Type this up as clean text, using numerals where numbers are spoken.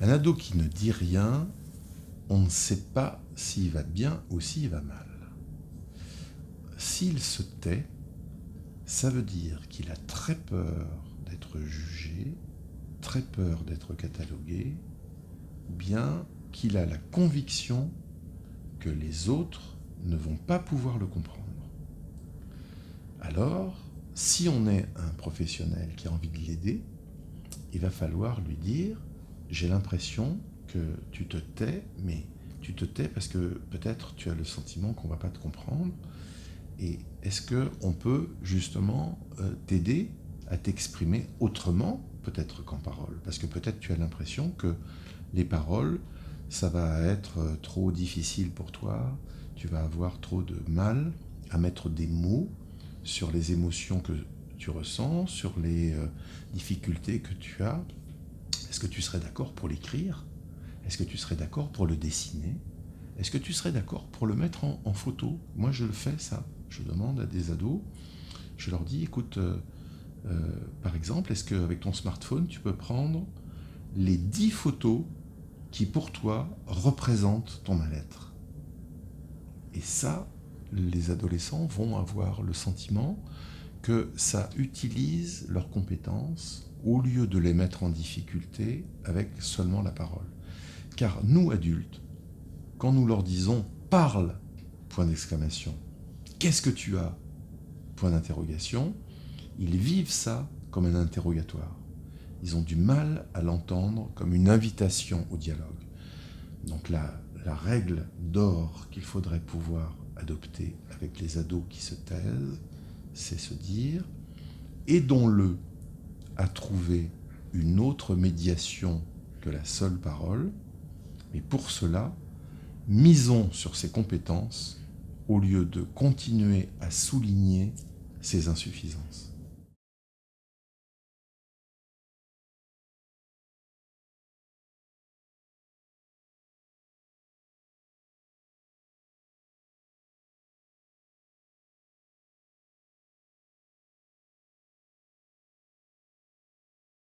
Un ado qui ne dit rien, on ne sait pas s'il va bien ou s'il va mal. S'il se tait, ça veut dire qu'il a très peur d'être jugé, très peur d'être catalogué, ou bien qu'il a la conviction que les autres ne vont pas pouvoir le comprendre. Alors, si on est un professionnel qui a envie de l'aider, il va falloir lui dire « J'ai l'impression que tu te tais, mais tu te tais parce que peut-être tu as le sentiment qu'on ne va pas te comprendre. Et est-ce qu'on peut justement t'aider à t'exprimer autrement, peut-être qu'en parole? Parce que peut-être tu as l'impression que les paroles, ça va être trop difficile pour toi, tu vas avoir trop de mal à mettre des mots sur les émotions que tu ressens, sur les difficultés que tu as. Est-ce que tu serais d'accord pour l'écrire? Est-ce que tu serais d'accord pour le dessiner? Est-ce que tu serais d'accord pour le mettre en photo? Moi, je le fais, ça. Je demande à des ados, je leur dis, écoute, par exemple, est-ce qu'avec ton smartphone, tu peux prendre les 10 photos qui, pour toi, représentent ton mal-être? Et ça, les adolescents vont avoir le sentiment que ça utilise leurs compétences au lieu de les mettre en difficulté avec seulement la parole. Car nous, adultes, quand nous leur disons « parle », point d'exclamation, « qu'est-ce que tu as ?» point d'interrogation, ils vivent ça comme un interrogatoire. Ils ont du mal à l'entendre comme une invitation au dialogue. Donc la règle d'or qu'il faudrait pouvoir adopter avec les ados qui se taisent, c'est se dire « aidons-le à trouver une autre médiation que la seule parole, mais pour cela, misons sur ses compétences au lieu de continuer à souligner ses insuffisances. »